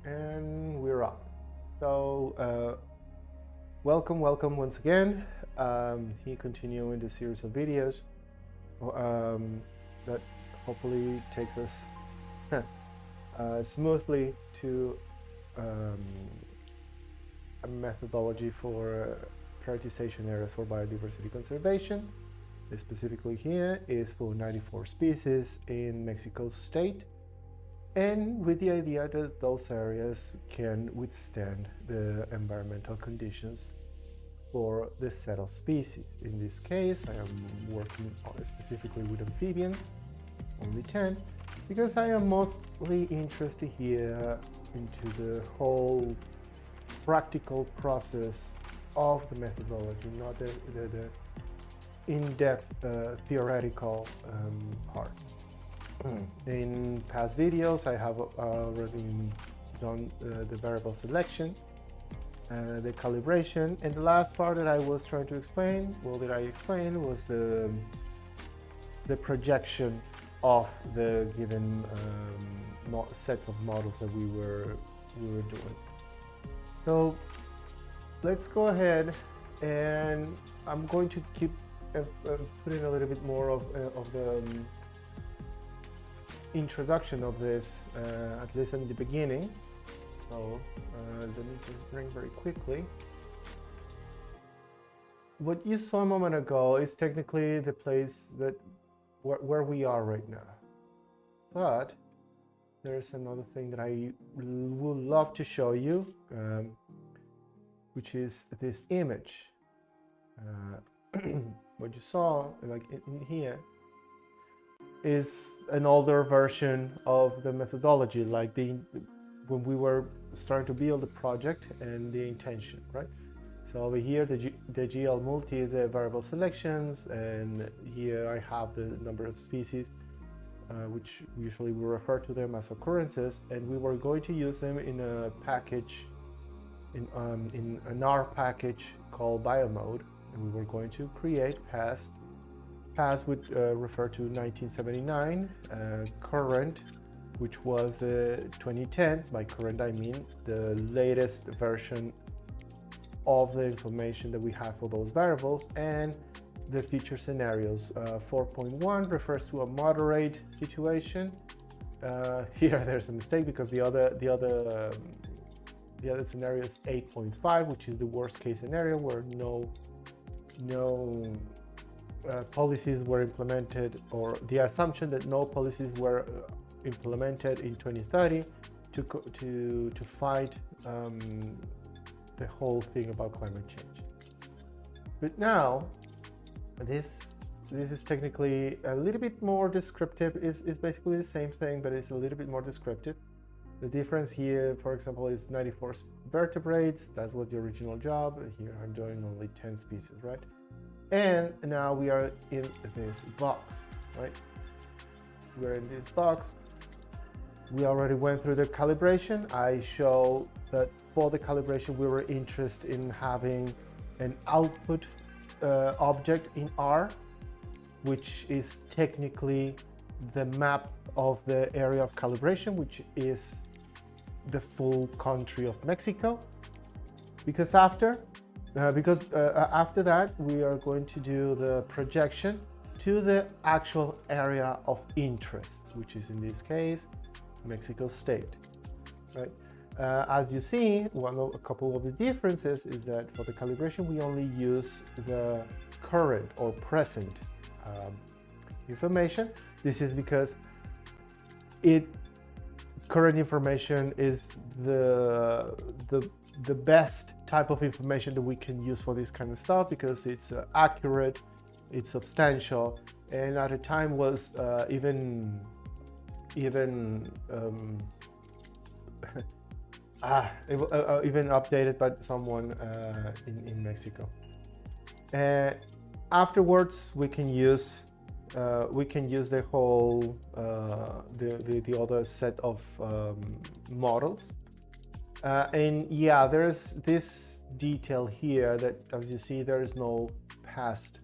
And we're up. So welcome once again. He continuing the series of videos that hopefully takes us smoothly to a methodology for prioritization areas for biodiversity conservation. Specifically here is for 94 species in Mexico state, and with the idea that those areas can withstand the environmental conditions for the set of species. In this case, I am working specifically with amphibians, only 10, because I am mostly interested here into the whole practical process of the methodology, not the in-depth theoretical part. In past videos, I have already done the variable selection, the calibration, and the last part that I was trying to explain, that I explained, was the projection of the given sets of models that we were doing. So let's go ahead, and I'm going to keep putting a little bit more of the introduction of this, at least in the beginning. So let me just bring very quickly. What you saw a moment ago is technically the place that where we are right now. But there's another thing that I would love to show you, which is this image. What you saw, like in here, is an older version of the methodology, like when we were starting to build the project and the intention, right? So over here, the GL multi is the variable selections, and here I have the number of species, which usually we refer to them as occurrences, and we were going to use them in a package, in an R package called BIOMOD, and we were going to create past would refer to 1979, current, which was 2010s. By current, I mean the latest version of the information that we have for those variables, and the future scenarios. 4.1 refers to a moderate situation. Here there's a mistake because the other scenario is 8.5, which is the worst case scenario where no policies were implemented, or the assumption that no policies were implemented in 2030 to fight the whole thing about climate change. But now this is technically a little bit more descriptive. It's basically the same thing, but it's a little bit more descriptive. The difference here, for example, is 94 vertebrates. That was the original job. Here I'm doing only 10 species, right? And now we are in this box, right? We're in this box. We already went through the calibration. I show that for the calibration, we were interested in having an output object in R, which is technically the map of the area of calibration, which is the full country of Mexico. Because after that, we are going to do the projection to the actual area of interest, which is in this case Mexico state, right? As you see, a couple of the differences is that for the calibration we only use the current or present information. This is because current information is the best type of information that we can use for this kind of stuff, because it's accurate, it's substantial, and at the time was even updated by someone in Mexico. Afterwards, we can use the whole the other set of models. And yeah, there's this detail here that, as you see, there is no past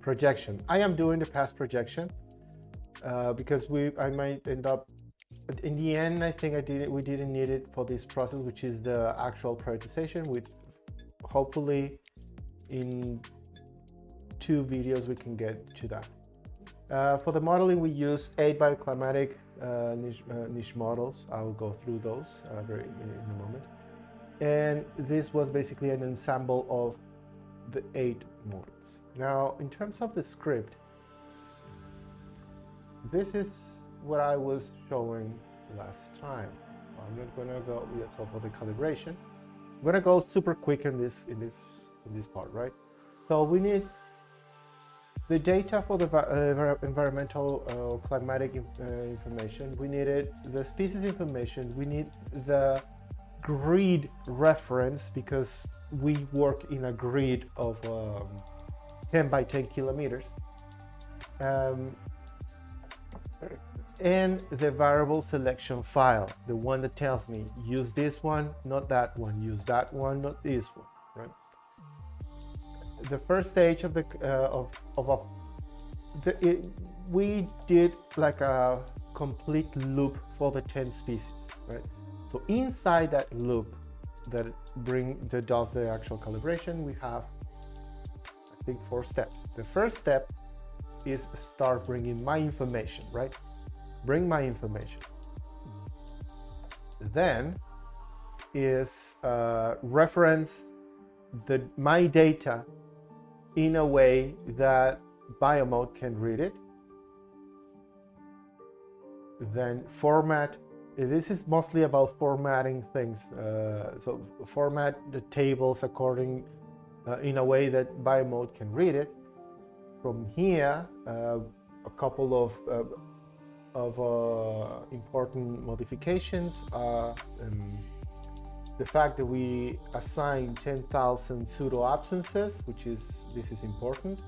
projection. I am doing the past projection because I might end up But in the end, I think we didn't need it for this process, which is the actual prioritization. With hopefully in 2 videos we can get to that. For the modeling, we use 8 bioclimatic niche models. I will go through those in a moment. And this was basically an ensemble of the 8 models. Now, in terms of the script, this is what I was showing last time. I'm not gonna go yet. So for the calibration, I'm gonna go super quick in this part, right? So we need the data for the environmental climatic information. We needed the species information. We need the grid reference because we work in a grid of 10 by 10 kilometers. And the variable selection file, the one that tells me use this one, not that one, use that one, not this one, right? The first stage of we did like a complete loop for the 10 species, right? So inside that loop that does the actual calibration, we have, I think, 4 steps. The first step is start bringing my information, right? Bring my information. Then is reference my data in a way that BIOMOD can read it. Then format. This is mostly about formatting things. So format the tables according in a way that BIOMOD can read it. From here, a couple of important modifications are the fact that we assign 10,000 pseudo absences, this is important,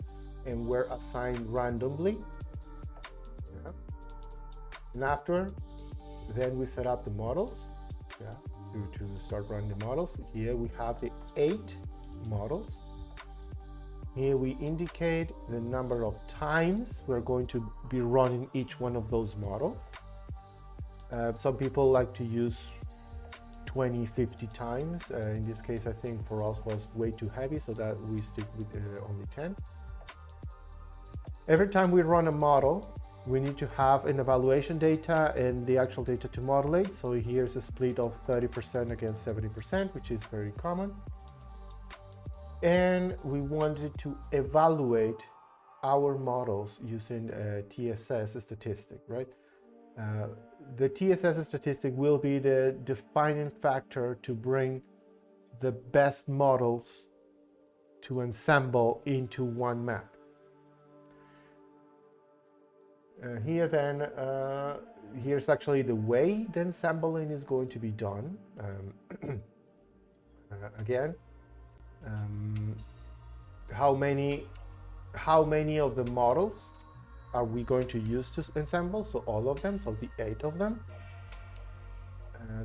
and we're assigned randomly. Yeah. And after, then we set up the models, yeah, to start running the models. Here we have the 8 models. Here we indicate the number of times we're going to be running each one of those models. Some people like to use 20, 50 times. In this case, I think for us was way too heavy, so that we stick with only 10. Every time we run a model, we need to have an evaluation data and the actual data to modulate. So here's a split of 30% against 70%, which is very common. And we wanted to evaluate our models using a TSS statistic, right? The TSS statistic will be the defining factor to bring the best models to ensemble into one map. Here then, here's actually the way the ensembling is going to be done. Again, how many of the models are we going to use to ensemble? So all of them, so the 8 of them.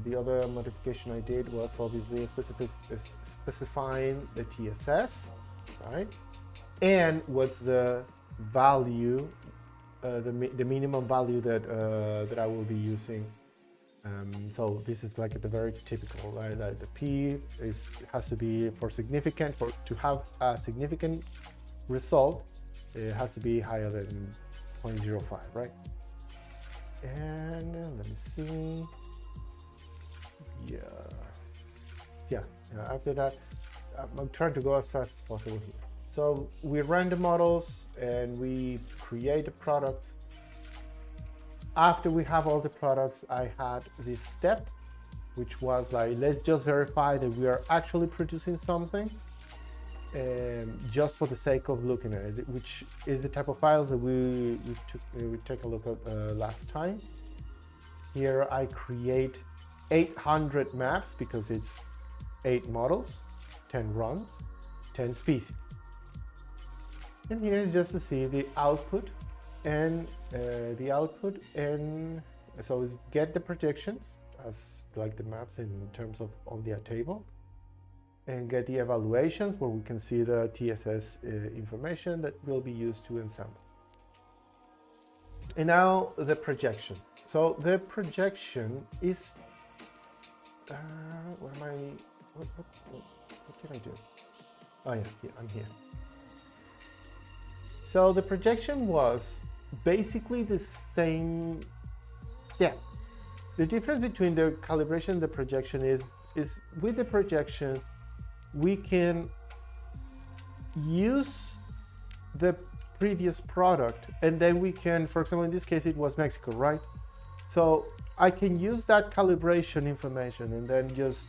The other modification I did was obviously specifying the TSS, right? And what's the value, the minimum value that I will be using. So this is like the very typical, right? The P has to be to have a significant result. It has to be higher than 0.05, right? And let me see. Yeah. After that, I'm trying to go as fast as possible here. So we run the models and we create the products. After we have all the products, I had this step, which was like, let's just verify that we are actually producing something, just for the sake of looking at it, which is the type of files that we took a look at last time. Here I create 800 maps because it's 8 models, 10 runs, 10 species. And here is just to see the output and so it's get the predictions as like the maps in terms of on the table, and get the evaluations where we can see the TSS information that will be used to ensemble. And now the projection. So the projection is, what am I, what can I do? Oh yeah, I'm here. So the projection was basically the same. Yeah, the difference between the calibration and the projection is with the projection, we can use the previous product and then we can, for example, in this case, it was Mexico, right? So I can use that calibration information and then just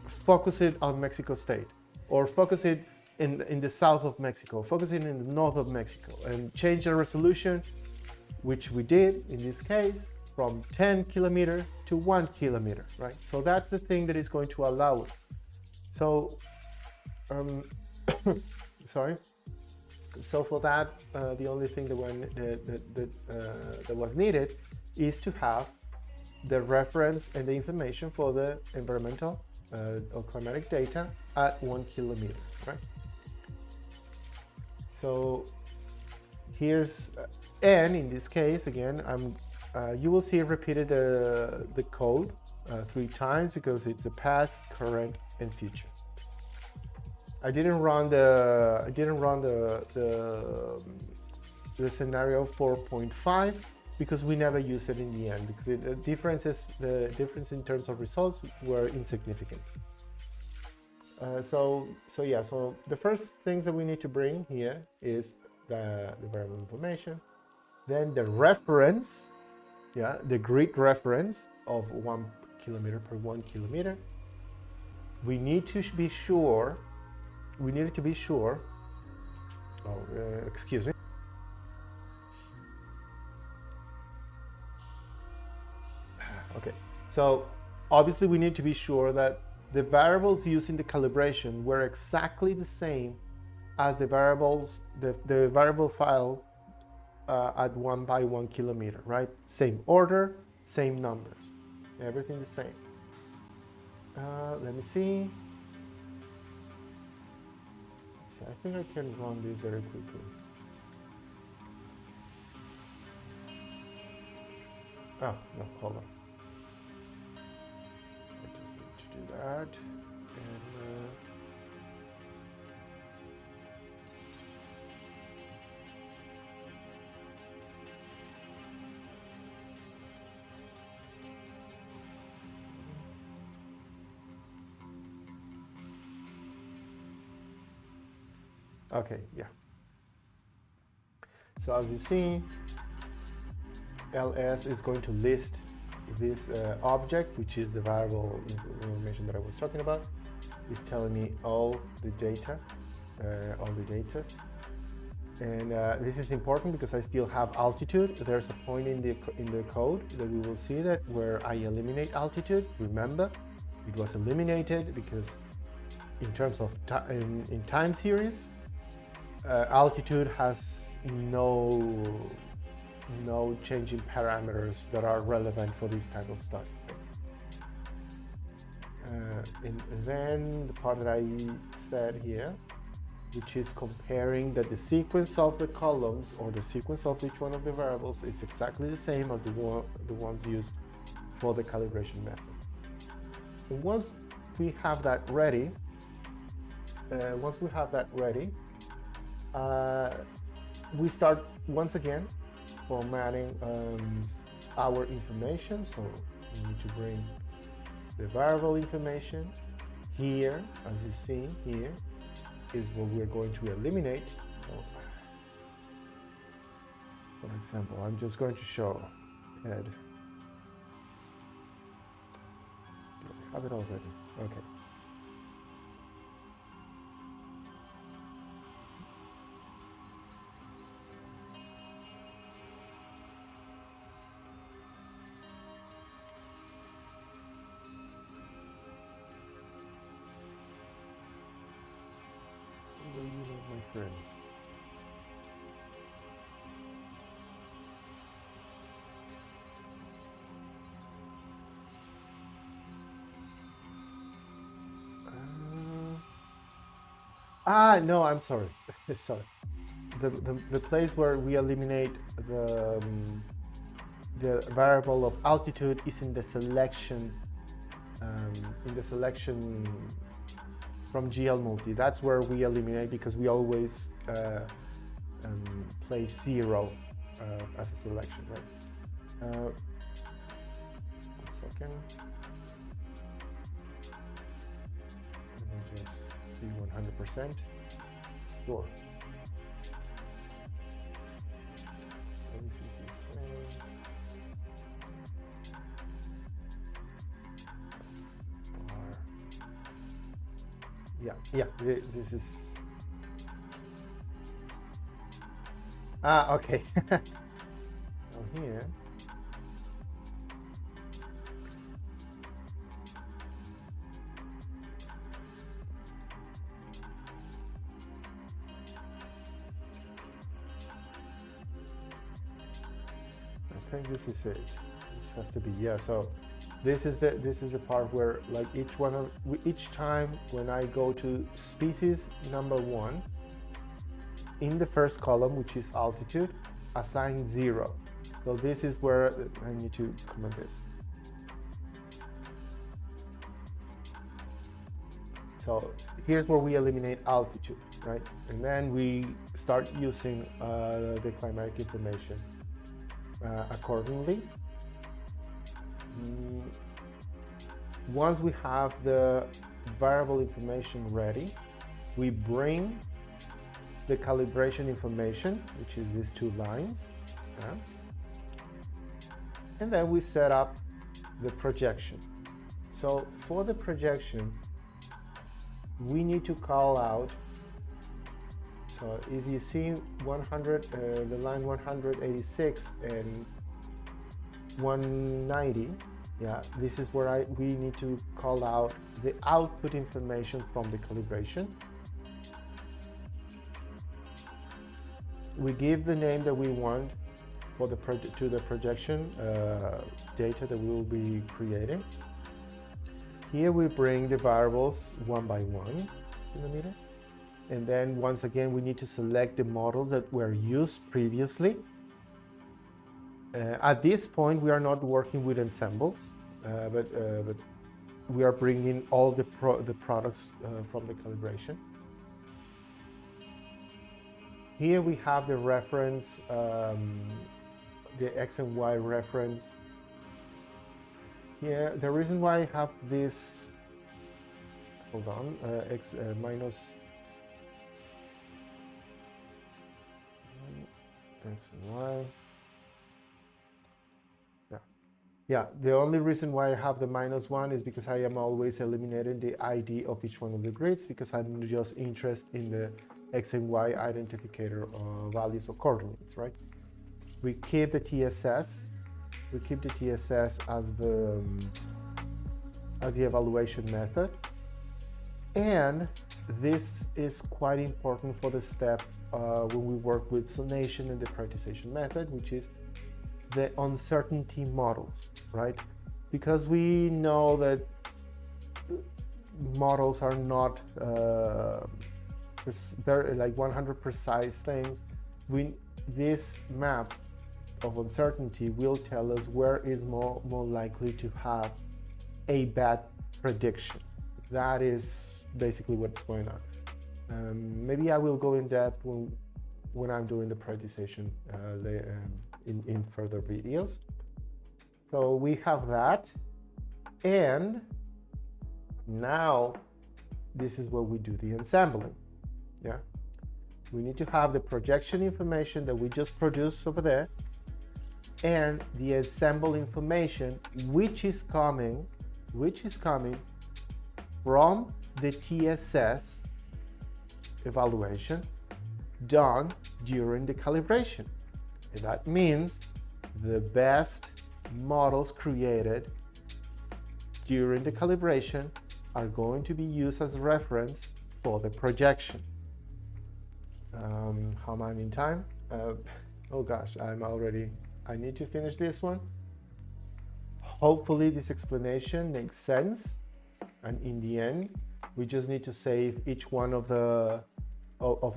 focus it on Mexico State, or focus it in the south of Mexico, focus it in the north of Mexico, and change the resolution, which we did in this case, from 10 kilometers to 1 kilometer, right? So that's the thing that is going to allow us. So, sorry. So for that, the only thing that was needed is to have the reference and the information for the environmental or climatic data at 1 kilometer, right? So here's and in this case again, you will see repeated the code 3 times because it's the past, current, and future. I didn't run the scenario 4.5 because we never used it in the end, because the difference in terms of results were insignificant. So the first things that we need to bring here is the variable information, then the reference, the grid reference of 1 kilometer per 1 kilometer. We need to be sure. We needed to be sure. Excuse me. Okay, so obviously we need to be sure that the variables used in the calibration were exactly the same as the variables, the variable file at 1 by 1 kilometer, right? Same order, same numbers, everything the same. Let me see. So I think I can run this very quickly. Oh, no, hold on. I just need to do that. And okay, yeah. So as you see, ls is going to list this object, which is the variable information that I was talking about. It's telling me all the data, and this is important because I still have altitude. There's a point in the code that we will see that where I eliminate altitude. Remember, it was eliminated because in terms of in time series, altitude has no changing parameters that are relevant for this type of study. And then the part that I said here, which is comparing that the sequence of the columns or the sequence of each one of the variables is exactly the same as the ones used for the calibration method. And once we have that ready, we start once again formatting our information. So we need to bring the variable information here. As you see here is what we're going to eliminate. So, for example, I'm just going to show head. I have it already. Okay. My friend. No, I'm sorry. Sorry. the place where we eliminate the variable of altitude is in the selection from GL multi. That's where we eliminate, because we always place 0 as a selection, right? 1 second. Let me just see 100%. Sure. Yeah, this is... okay. So here, I think this is it. This has to be, yeah. So this is the part where, like, each time when I go to species number 1, in the first column, which is altitude, assign 0. So this is where I need to comment this. So here's where we eliminate altitude, right? And then we start using the climatic information accordingly. Once we have the variable information ready, we bring the calibration information, which is these 2 lines, and then we set up the projection. So for the projection, we need to call out, so if you see 100, the line 186 and 190, yeah, this is where we need to call out the output information from the calibration. We give the name that we want for the projection data that we will be creating. Here we bring the variables one by one in the meter, and then once again we need to select the models that were used previously. At this point, we are not working with ensembles, but we are bringing all the products from the calibration. Here we have the reference, the X and Y reference. Here, the reason why I have this, hold on, X minus X and Y. Yeah, the only reason why I have the -1 is because I am always eliminating the ID of each one of the grids, because I'm just interested in the X and Y identifier values or coordinates, right? We keep the TSS. We keep the TSS as the evaluation method. And this is quite important for the step when we work with zonation and the prioritization method, which is the uncertainty models, right? Because we know that models are not very like 100 precise things. These maps of uncertainty will tell us where is more likely to have a bad prediction. That is basically what's going on. Maybe I will go in depth when I'm doing the prioritization in further videos. So we have that, and now this is where we do the ensembling. Yeah, we need to have the projection information that we just produced over there, and the ensemble information which is coming from the TSS evaluation done during the calibration. And that means the best models created during the calibration are going to be used as reference for the projection. How am I in time? Oh gosh, I need to finish this one. Hopefully this explanation makes sense, and in the end we just need to save each one of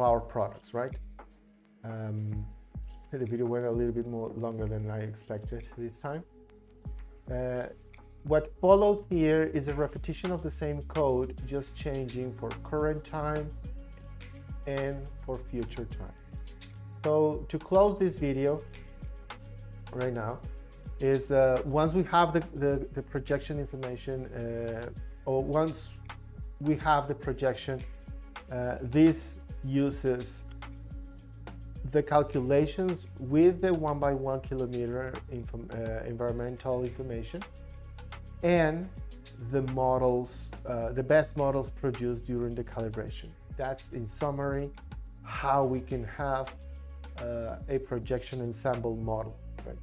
our products, right? The video went a little bit more longer than I expected this time. What follows here is a repetition of the same code, just changing for current time and for future time. So to close this video right now is once we have the projection information, or once we have the projection, this uses the calculations with the 1 by 1 kilometer environmental information and the models, the best models produced during the calibration. That's in summary how we can have a projection ensemble model. Right?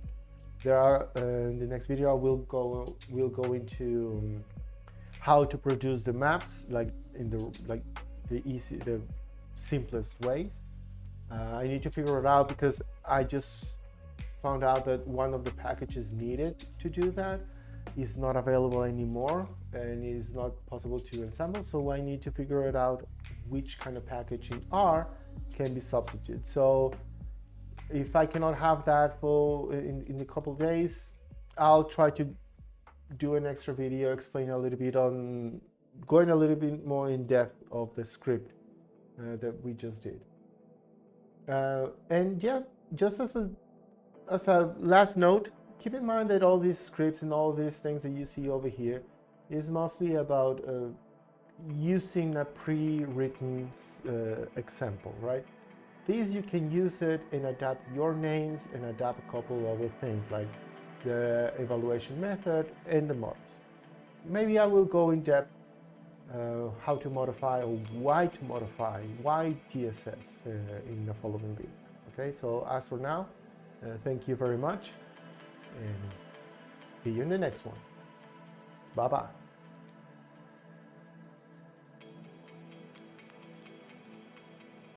There are in the next video we'll go into how to produce the maps, like in the simplest ways. I need to figure it out because I just found out that one of the packages needed to do that is not available anymore and is not possible to assemble. So I need to figure it out which kind of package in R can be substituted. So if I cannot have that for in a couple days, I'll try to do an extra video explaining a little bit on going a little bit more in depth of the script that we just did. And yeah, just as a last note, keep in mind that all these scripts and all these things that you see over here is mostly about using a pre-written example, right? These you can use it and adapt your names and adapt a couple other things like the evaluation method and the models. Maybe I will go in depth how to modify or why to modify, why TSS in the following video. Okay, so as for now, thank you very much and see you in the next one. Bye-bye.